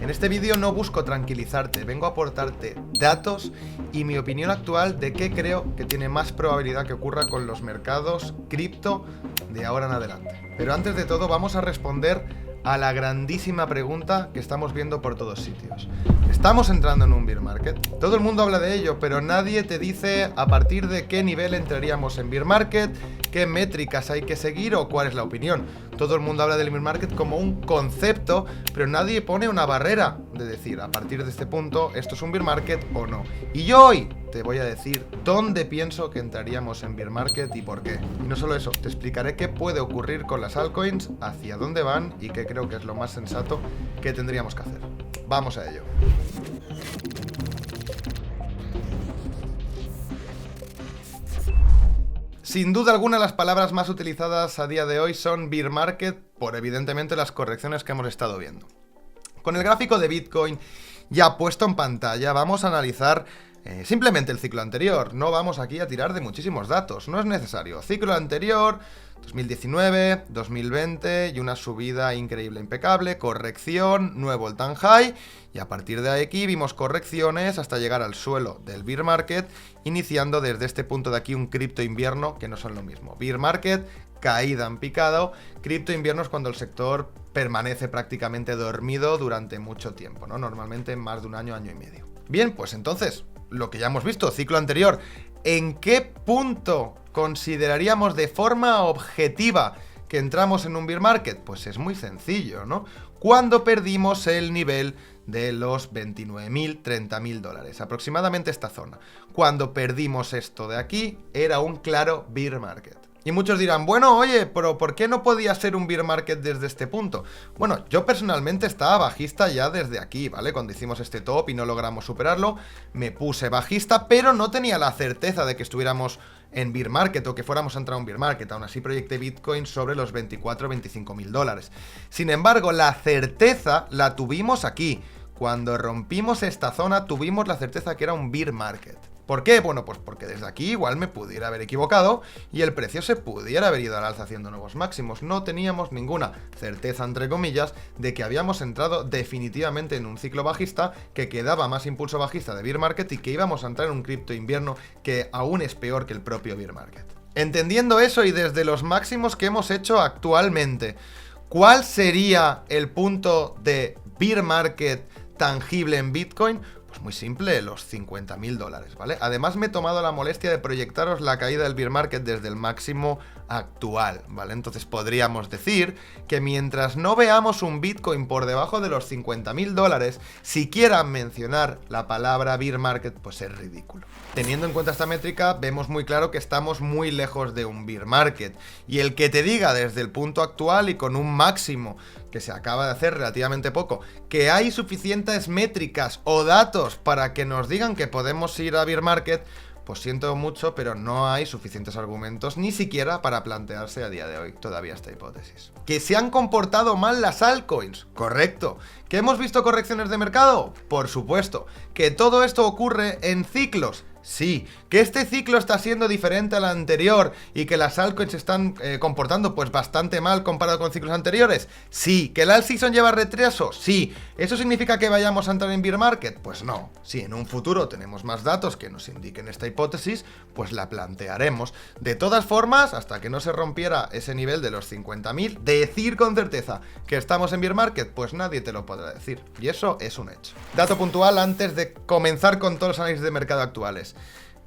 En este vídeo no busco tranquilizarte, vengo a aportarte datos y mi opinión actual de qué creo que tiene más probabilidad que ocurra con los mercados cripto de ahora en adelante. Pero antes de todo vamos a responder a la grandísima pregunta que estamos viendo por todos sitios. ¿Estamos entrando en un bear market? Todo el mundo habla de ello, pero nadie te dice a partir de qué nivel entraríamos en bear market, qué métricas hay que seguir o cuál es la opinión. Todo el mundo habla del bear market como un concepto, pero nadie pone una barrera de decir a partir de este punto esto es un bear market o no. Y yo hoy te voy a decir dónde pienso que entraríamos en bear market y por qué. Y no solo eso, te explicaré qué puede ocurrir con las altcoins, hacia dónde van y qué creo que es lo más sensato que tendríamos que hacer. Vamos a ello. Sin duda alguna, las palabras más utilizadas a día de hoy son bear market, por evidentemente las correcciones que hemos estado viendo. Con el gráfico de Bitcoin ya puesto en pantalla, vamos a analizar simplemente el ciclo anterior. No vamos aquí a tirar de muchísimos datos, no es necesario. Ciclo anterior, 2019, 2020 y una subida increíble, impecable, corrección, nuevo all-time high y a partir de aquí vimos correcciones hasta llegar al suelo del bear market, iniciando desde este punto de aquí un cripto invierno que no son lo mismo. Bear market, caída en picado, cripto invierno es cuando el sector permanece prácticamente dormido durante mucho tiempo, ¿no? Normalmente más de un año, año y medio. Bien, pues entonces, lo que ya hemos visto, ciclo anterior, ¿en qué punto consideraríamos de forma objetiva que entramos en un bear market? Pues es muy sencillo, ¿no? Cuando perdimos el nivel de los 29.000, 30.000 dólares, aproximadamente esta zona. Cuando perdimos esto de aquí, era un claro bear market. Y muchos dirán, bueno, oye, pero ¿por qué no podía ser un bear market desde este punto? Bueno, yo personalmente estaba bajista ya desde aquí, ¿vale? Cuando hicimos este top y no logramos superarlo, me puse bajista, pero no tenía la certeza de que estuviéramos en bear market o que fuéramos a entrar a un bear market. Aún así proyecté Bitcoin sobre los 24 o 25.000 dólares. Sin embargo, la certeza la tuvimos aquí. Cuando rompimos esta zona, tuvimos la certeza que era un bear market. ¿Por qué? Bueno, pues porque desde aquí igual me pudiera haber equivocado y el precio se pudiera haber ido al alza haciendo nuevos máximos. No teníamos ninguna certeza, entre comillas, de que habíamos entrado definitivamente en un ciclo bajista, que quedaba más impulso bajista de bear market y que íbamos a entrar en un cripto invierno que aún es peor que el propio bear market. Entendiendo eso y desde los máximos que hemos hecho actualmente, ¿cuál sería el punto de bear market tangible en Bitcoin? Pues muy simple, los 50.000 dólares, ¿vale? Además me he tomado la molestia de proyectaros la caída del bear market desde el máximo actual, ¿vale? Entonces podríamos decir que mientras no veamos un Bitcoin por debajo de los 50.000 dólares, siquiera mencionar la palabra bear market, pues es ridículo. Teniendo en cuenta esta métrica, vemos muy claro que estamos muy lejos de un bear market. Y el que te diga desde el punto actual y con un máximo que se acaba de hacer relativamente poco, que hay suficientes métricas o datos para que nos digan que podemos ir a bear market, pues siento mucho, pero no hay suficientes argumentos ni siquiera para plantearse a día de hoy todavía esta hipótesis. ¿Que se han comportado mal las altcoins? Correcto. ¿Que hemos visto correcciones de mercado? Por supuesto. ¿Que todo esto ocurre en ciclos? Sí. ¿Que este ciclo está siendo diferente al anterior y que las altcoins se están comportando pues bastante mal comparado con ciclos anteriores? Sí. ¿Que el alt season lleva retraso? Sí. ¿Eso significa que vayamos a entrar en bear market? Pues no. Si en un futuro tenemos más datos que nos indiquen esta hipótesis, pues la plantearemos. De todas formas, hasta que no se rompiera ese nivel de los 50.000, decir con certeza que estamos en bear market, pues nadie te lo podrá decir. Y eso es un hecho. Dato puntual antes de comenzar con todos los análisis de mercado actuales.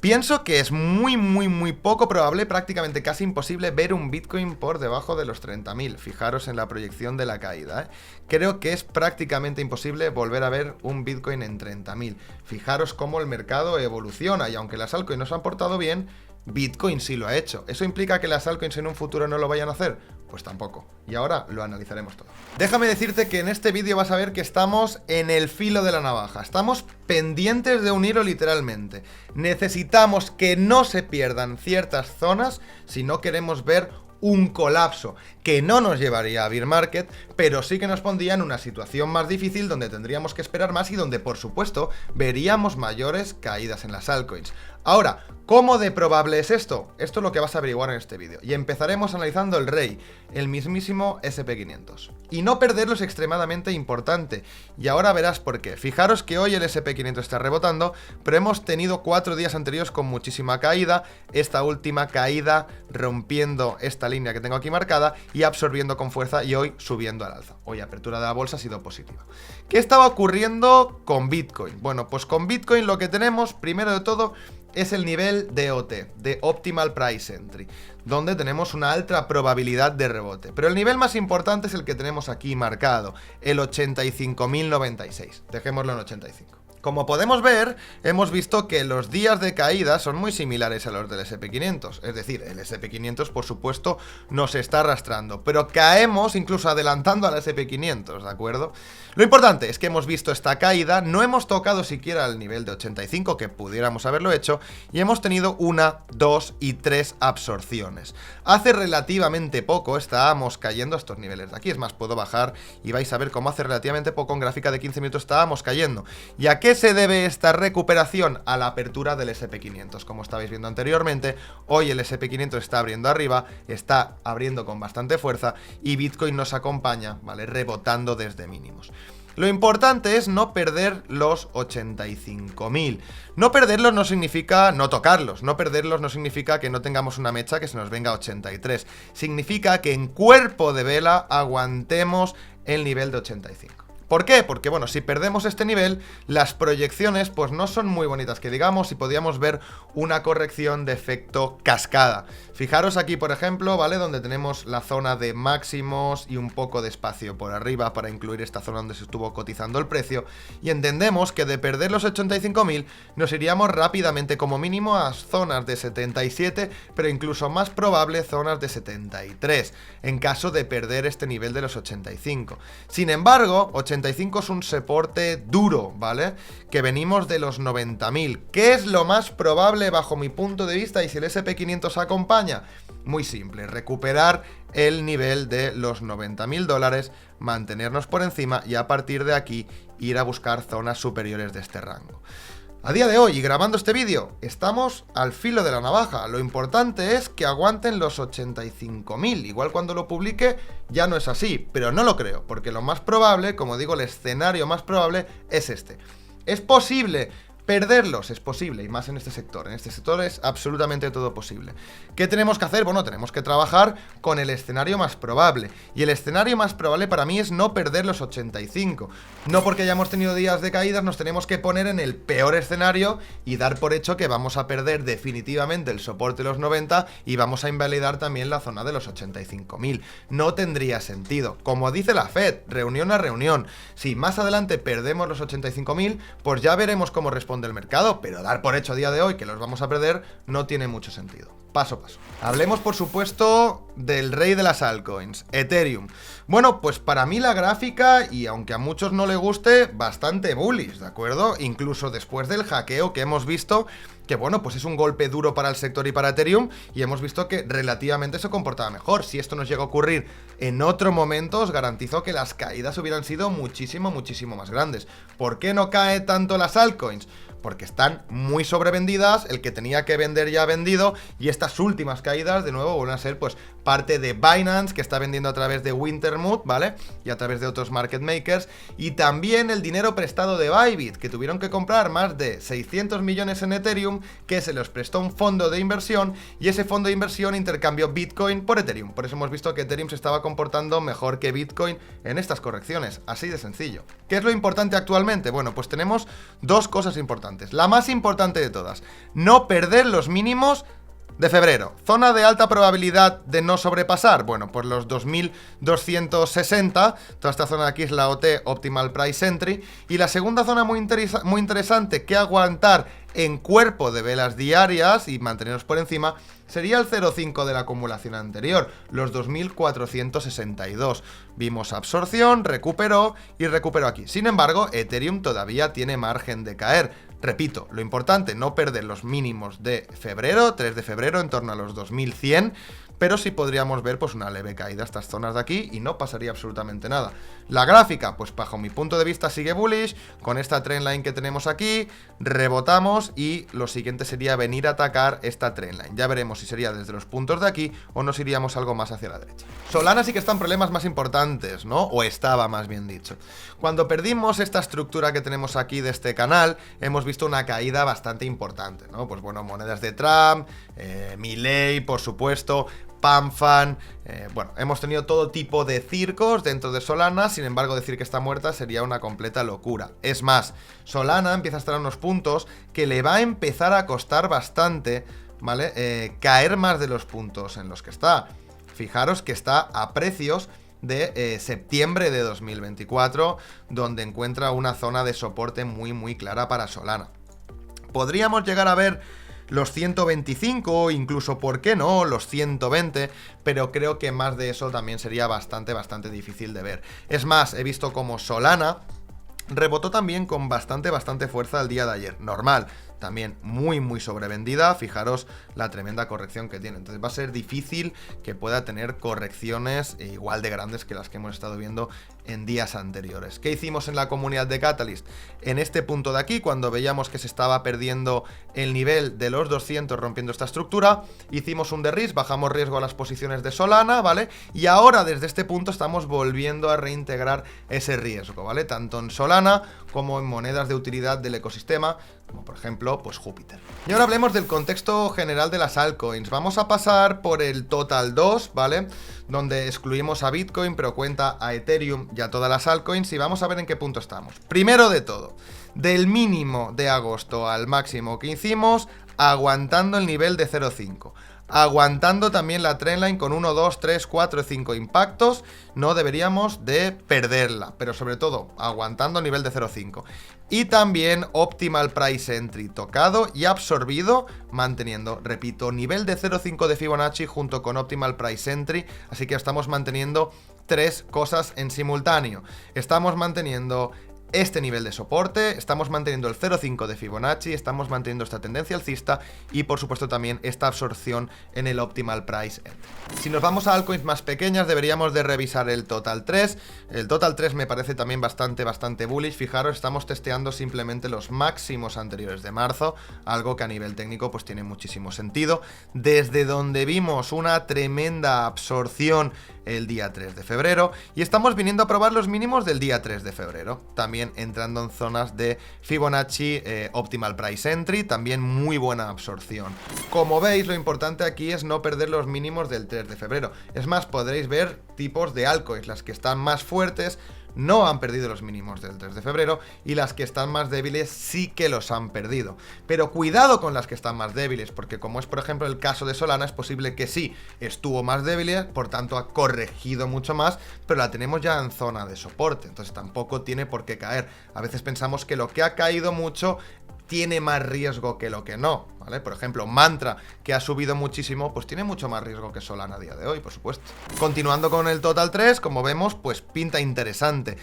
Pienso que es muy poco probable, prácticamente casi imposible, ver un Bitcoin por debajo de los 30.000. Fijaros en la proyección de la caída, ¿eh? Creo que es prácticamente imposible volver a ver un Bitcoin en 30.000. Fijaros cómo el mercado evoluciona y aunque las altcoins no se han portado bien, Bitcoin sí lo ha hecho. ¿Eso implica que las altcoins en un futuro no lo vayan a hacer? Pues tampoco. Y ahora lo analizaremos todo. Déjame decirte que en este vídeo vas a ver que estamos en el filo de la navaja. Estamos pendientes de un hilo literalmente. Necesitamos que no se pierdan ciertas zonas si no queremos ver un colapso que no nos llevaría a bear market, pero sí que nos pondría en una situación más difícil donde tendríamos que esperar más y donde, por supuesto, veríamos mayores caídas en las altcoins. Ahora, ¿cómo de probable es esto? Esto es lo que vas a averiguar en este vídeo. Y empezaremos analizando el rey, el mismísimo SP500. Y no perderlo es extremadamente importante. Y ahora verás por qué. Fijaros que hoy el SP500 está rebotando, pero hemos tenido 4 días anteriores con muchísima caída. Esta última caída rompiendo esta línea que tengo aquí marcada y absorbiendo con fuerza y hoy subiendo al alza. Hoy apertura de la bolsa ha sido positiva. ¿Qué estaba ocurriendo con Bitcoin? Bueno, pues con Bitcoin lo que tenemos, primero de todo, es el nivel de OT, de Optimal Price Entry, donde tenemos una alta probabilidad de rebote. Pero el nivel más importante es el que tenemos aquí marcado, el 85.096. Dejémoslo en 85. Como podemos ver, hemos visto que los días de caída son muy similares a los del SP500. Es decir, el SP500, por supuesto, nos está arrastrando, pero caemos incluso adelantando al SP500, ¿de acuerdo? Lo importante es que hemos visto esta caída, no hemos tocado siquiera el nivel de 85, que pudiéramos haberlo hecho, y hemos tenido 1, 2 y 3 absorciones. Hace relativamente poco estábamos cayendo a estos niveles de aquí, es más, puedo bajar y vais a ver cómo hace relativamente poco en gráfica de 15 minutos estábamos cayendo. ¿Y a qué se debe esta recuperación? A la apertura del SP500, como estabais viendo anteriormente. Hoy el SP500 está abriendo arriba, está abriendo con bastante fuerza y Bitcoin nos acompaña, ¿vale? Rebotando desde mínimos. Lo importante es no perder los 85.000. No perderlos no significa no tocarlos. No perderlos no significa que no tengamos una mecha que se nos venga a 83. Significa que en cuerpo de vela aguantemos el nivel de 85. ¿Por qué? Porque, bueno, si perdemos este nivel, las proyecciones pues no son muy bonitas, que digamos, y podíamos ver una corrección de efecto cascada. Fijaros aquí, por ejemplo, ¿vale? Donde tenemos la zona de máximos y un poco de espacio por arriba para incluir esta zona donde se estuvo cotizando el precio. Y entendemos que de perder los 85.000 nos iríamos rápidamente como mínimo a zonas de 77, pero incluso más probable zonas de 73, en caso de perder este nivel de los 85. Sin embargo, 85 es un soporte duro, ¿vale? Que venimos de los 90.000. ¿Qué es lo más probable bajo mi punto de vista? Y si el SP500 acompaña, muy simple, recuperar el nivel de los 90.000 dólares, mantenernos por encima y a partir de aquí ir a buscar zonas superiores de este rango. A día de hoy, y grabando este vídeo, estamos al filo de la navaja. Lo importante es que aguanten los 85.000. Igual cuando lo publique ya no es así, pero no lo creo, porque lo más probable, como digo, el escenario más probable es este. ¿Es posible perderlos? Es posible, y más en este sector. En este sector es absolutamente todo posible. ¿Qué tenemos que hacer? Bueno, tenemos que trabajar con el escenario más probable. Y el escenario más probable para mí es no perder los 85. No porque hayamos tenido días de caídas nos tenemos que poner en el peor escenario y dar por hecho que vamos a perder definitivamente el soporte de los 90 y vamos a invalidar también la zona de los 85.000. No tendría sentido. Como dice la Fed, reunión a reunión. Si más adelante perdemos los 85.000, pues ya veremos cómo responde el mercado, pero dar por hecho a día de hoy que los vamos a perder no tiene mucho sentido. Paso a paso. Hablemos, por supuesto, del rey de las altcoins, Ethereum. Bueno, pues para mí la gráfica, y aunque a muchos no le guste, bastante bullish, ¿de acuerdo? Incluso después del hackeo que hemos visto, que bueno, pues es un golpe duro para el sector y para Ethereum, y hemos visto que relativamente se comportaba mejor. Si esto nos llega a ocurrir en otro momento, os garantizo que las caídas hubieran sido muchísimo más grandes. ¿Por qué no cae tanto las altcoins? Porque están muy sobrevendidas, el que tenía que vender ya ha vendido, y estas últimas caídas de nuevo vuelven a ser pues parte de Binance, que está vendiendo a través de Wintermute, ¿vale? Y a través de otros market makers, y también el dinero prestado de Bybit, que tuvieron que comprar más de 600 millones en Ethereum, que se los prestó un fondo de inversión, y ese fondo de inversión intercambió Bitcoin por Ethereum. Por eso hemos visto que Ethereum se estaba comportando mejor que Bitcoin en estas correcciones, así de sencillo. ¿Qué es lo importante actualmente? Bueno, pues tenemos dos cosas importantes. La más importante de todas, no perder los mínimos de febrero. Zona de alta probabilidad de no sobrepasar, bueno, pues los 2.260, toda esta zona de aquí es la OT, Optimal Price Entry, y la segunda zona muy interesante que aguantar en cuerpo de velas diarias y mantenernos por encima sería el 0,5 de la acumulación anterior, los 2.462. Vimos absorción, recuperó y recuperó aquí. Sin embargo, Ethereum todavía tiene margen de caer. Repito, lo importante, no perder los mínimos de febrero, 3 de febrero, en torno a los 2100, pero sí podríamos ver pues una leve caída a estas zonas de aquí y no pasaría absolutamente nada. La gráfica, pues bajo mi punto de vista sigue bullish, con esta trendline que tenemos aquí, rebotamos y lo siguiente sería venir a atacar esta trendline. Ya veremos si sería desde los puntos de aquí o nos iríamos algo más hacia la derecha. Solana sí que está en problemas más importantes, ¿no? O estaba, más bien dicho. Cuando perdimos esta estructura que tenemos aquí de este canal, hemos visto una caída bastante importante, ¿no? Pues bueno, monedas de Trump, Milei, por supuesto, PanFan, bueno, hemos tenido todo tipo de circos dentro de Solana. Sin embargo, decir que está muerta sería una completa locura. Es más, Solana empieza a estar en unos puntos que le va a empezar a costar bastante, ¿vale? Caer más de los puntos en los que está. Fijaros que está a precios de septiembre de 2024, donde encuentra una zona de soporte muy clara para Solana. Podríamos llegar a ver los 125, incluso, ¿por qué no?, los 120, pero creo que más de eso también sería bastante difícil de ver. Es más, he visto como Solana rebotó también con bastante fuerza el día de ayer. Normal, también muy sobrevendida. Fijaros la tremenda corrección que tiene. Entonces va a ser difícil que pueda tener correcciones igual de grandes que las que hemos estado viendo en días anteriores. ¿Qué hicimos en la comunidad de Catalyst? En este punto de aquí, cuando veíamos que se estaba perdiendo el nivel de los 200 rompiendo esta estructura, hicimos un de-risk, bajamos riesgo a las posiciones de Solana, ¿vale? Y ahora desde este punto estamos volviendo a reintegrar ese riesgo, ¿vale? Tanto en Solana como en monedas de utilidad del ecosistema, como por ejemplo, pues Júpiter. Y ahora hablemos del contexto general de las altcoins. Vamos a pasar por el Total 2, ¿vale? Donde excluimos a Bitcoin, pero cuenta a Ethereum y a todas las altcoins, y vamos a ver en qué punto estamos. Primero de todo, del mínimo de agosto al máximo que hicimos, aguantando el nivel de 0.5. Aguantando también la trendline con 1, 2, 3, 4, 5 impactos. No deberíamos de perderla, pero sobre todo aguantando el nivel de 0.5. Y también Optimal Price Entry tocado y absorbido, manteniendo, repito, nivel de 0.5 de Fibonacci junto con Optimal Price Entry. Así que estamos manteniendo tres cosas en simultáneo. Estamos manteniendo este nivel de soporte, estamos manteniendo el 0.5 de Fibonacci, estamos manteniendo esta tendencia alcista y por supuesto también esta absorción en el Optimal Price Entry. Si nos vamos a altcoins más pequeñas, deberíamos de revisar el Total 3. El Total 3 me parece también bastante bullish. Fijaros, estamos testeando simplemente los máximos anteriores de marzo, algo que a nivel técnico pues tiene muchísimo sentido, desde donde vimos una tremenda absorción el día 3 de febrero y estamos viniendo a probar los mínimos del día 3 de febrero, también entrando en zonas de Fibonacci, Optimal Price Entry, también muy buena absorción. Como veis, lo importante aquí es no perder los mínimos del 3 de febrero. Es más, podréis ver tipos de altcoins, las que están más fuertes no han perdido los mínimos del 3 de febrero y las que están más débiles sí que los han perdido. Pero cuidado con las que están más débiles, porque como es por ejemplo el caso de Solana, es posible que sí estuvo más débil, por tanto ha corregido mucho más, pero la tenemos ya en zona de soporte, entonces tampoco tiene por qué caer. A veces pensamos que lo que ha caído mucho tiene más riesgo que lo que no, ¿vale? Por ejemplo, Mantra, que ha subido muchísimo, pues tiene mucho más riesgo que Solana a día de hoy, por supuesto. Continuando con el Total 3, como vemos, pues pinta interesante.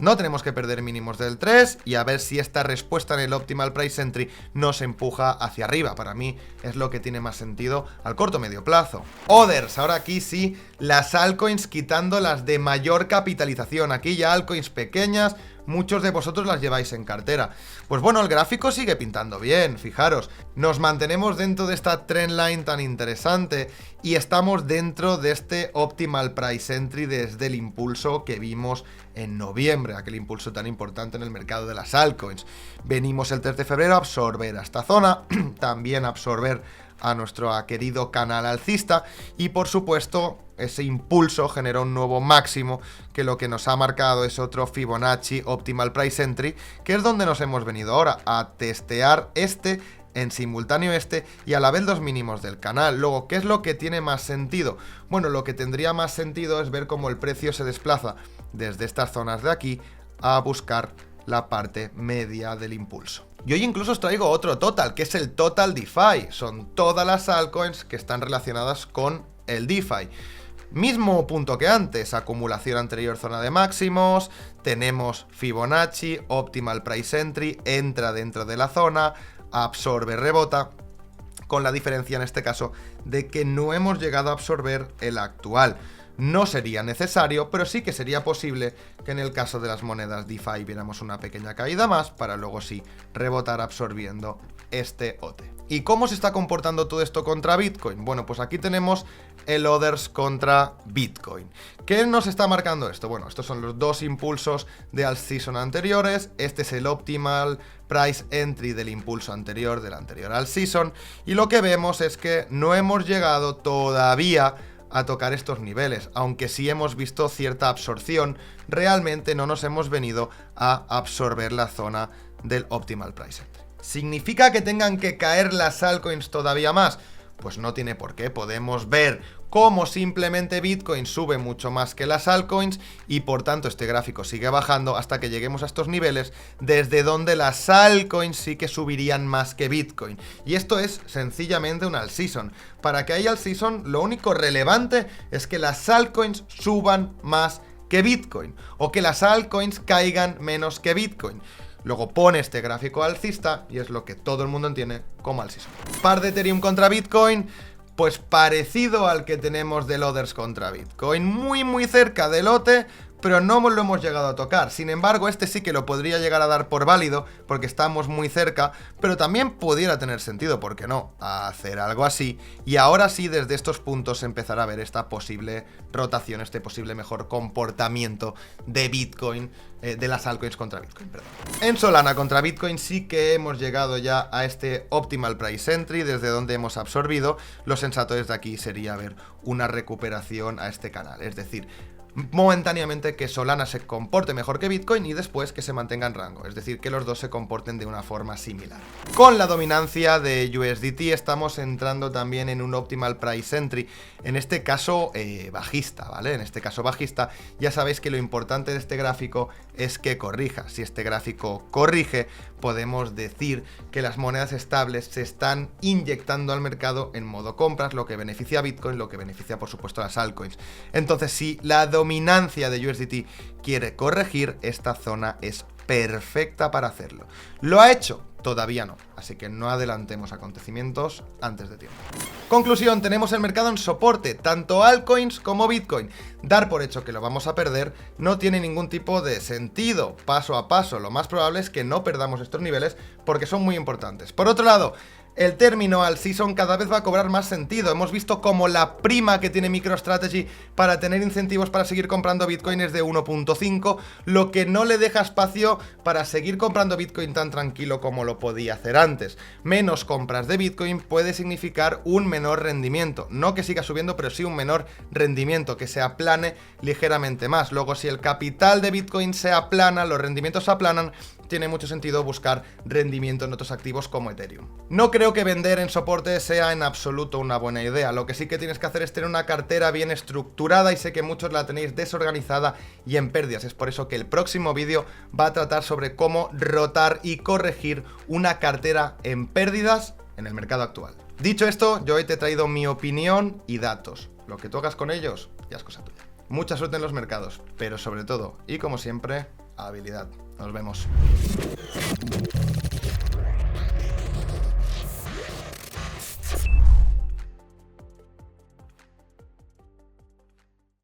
No tenemos que perder mínimos del 3 y a ver si esta respuesta en el Optimal Price Entry nos empuja hacia arriba. Para mí es lo que tiene más sentido al corto medio plazo. Others, ahora aquí sí, las altcoins quitando las de mayor capitalización. Aquí ya altcoins pequeñas, muchos de vosotros las lleváis en cartera. Pues bueno, el gráfico sigue pintando bien, fijaros. Nos mantenemos dentro de esta trendline tan interesante y estamos dentro de este Optimal Price Entry desde el impulso que vimos en noviembre, aquel impulso tan importante en el mercado de las altcoins. Venimos el 3 de febrero a absorber a esta zona, también a absorber a nuestro querido canal alcista y por supuesto ese impulso generó un nuevo máximo que lo que nos ha marcado es otro Fibonacci Optimal Price Entry, que es donde nos hemos venido ahora a testear en simultáneo y a la vez los mínimos del canal. Luego, ¿qué es lo que tiene más sentido? Bueno, lo que tendría más sentido es ver cómo el precio se desplaza desde estas zonas de aquí a buscar la parte media del impulso. Y hoy incluso os traigo otro total, que es el Total DeFi. Son todas las altcoins que están relacionadas con el DeFi. Mismo punto que antes, acumulación anterior, zona de máximos, tenemos Fibonacci, Optimal Price Entry, entra dentro de la zona, absorbe, rebota. con la diferencia en este caso de que no hemos llegado a absorber el actual. No sería necesario, pero sí que sería posible que en el caso de las monedas DeFi viéramos una pequeña caída más para luego sí rebotar absorbiendo este OT. ¿Y cómo se está comportando todo esto contra Bitcoin? Bueno, pues aquí tenemos el Others contra Bitcoin. ¿Qué nos está marcando esto? Bueno, estos son los dos impulsos de alt season anteriores. Este es el optimal price entry del impulso anterior, del anterior alt season. Y lo que vemos es que no hemos llegado todavía a tocar estos niveles, aunque sí hemos visto cierta absorción, realmente no nos hemos venido a absorber la zona del optimal price entry. ¿Significa que tengan que caer las altcoins todavía más? Pues no tiene por qué, podemos ver cómo simplemente Bitcoin sube mucho más que las altcoins y por tanto este gráfico sigue bajando hasta que lleguemos a estos niveles desde donde las altcoins sí que subirían más que Bitcoin. Y esto es sencillamente un alt season. Para que haya alt season, lo único relevante es que las altcoins suban más que Bitcoin o que las altcoins caigan menos que Bitcoin. Luego pone este gráfico alcista y es lo que todo el mundo entiende como alt season. Par de Ethereum contra Bitcoin, pues parecido al que tenemos del Others contra Bitcoin, muy cerca del lote, pero no lo hemos llegado a tocar. Sin embargo, este sí que lo podría llegar a dar por válido, porque estamos muy cerca, pero también pudiera tener sentido, ¿por qué no?, hacer algo así, y ahora sí, desde estos puntos empezar a ver esta posible rotación, este posible mejor comportamiento de Bitcoin, de las altcoins contra Bitcoin, perdón. En Solana contra Bitcoin sí que hemos llegado ya a este optimal price entry, desde donde hemos absorbido. Lo sensato desde aquí sería ver una recuperación a este canal, es decir, momentáneamente que Solana se comporte mejor que Bitcoin y después que se mantenga en rango, es decir, que los dos se comporten de una forma similar. Con la dominancia de USDT estamos entrando también en un optimal price entry, en este caso bajista, ¿vale? En este caso bajista, ya sabéis que lo importante de este gráfico es que corrija. Si este gráfico corrige, podemos decir que las monedas estables se están inyectando al mercado en modo compras, lo que beneficia a Bitcoin, lo que beneficia por supuesto a las altcoins. Entonces, si la dominancia de USDT quiere corregir, esta zona es perfecta para hacerlo. ¿Lo ha hecho? Todavía no, así que no adelantemos acontecimientos antes de tiempo. Conclusión, tenemos el mercado en soporte, tanto altcoins como Bitcoin. Dar por hecho que lo vamos a perder no tiene ningún tipo de sentido. Paso a paso, lo más probable es que no perdamos estos niveles porque son muy importantes. Por otro lado, el término alt season cada vez va a cobrar más sentido. Hemos visto como la prima que tiene MicroStrategy para tener incentivos para seguir comprando Bitcoin es de 1.5, lo que no le deja espacio para seguir comprando Bitcoin tan tranquilo como lo podía hacer antes. Menos compras de Bitcoin puede significar un menor rendimiento. No que siga subiendo, pero sí un menor rendimiento, que se aplane ligeramente más. Luego, si el capital de Bitcoin se aplana, los rendimientos se aplanan, tiene mucho sentido buscar rendimiento en otros activos como Ethereum. No creo que vender en soporte sea en absoluto una buena idea. Lo que sí que tienes que hacer es tener una cartera bien estructurada y sé que muchos la tenéis desorganizada y en pérdidas. Es por eso que el próximo vídeo va a tratar sobre cómo rotar y corregir una cartera en pérdidas en el mercado actual. Dicho esto, yo hoy te he traído mi opinión y datos. Lo que tú hagas con ellos ya es cosa tuya. Mucha suerte en los mercados, pero sobre todo, y como siempre, habilidad. Nos vemos.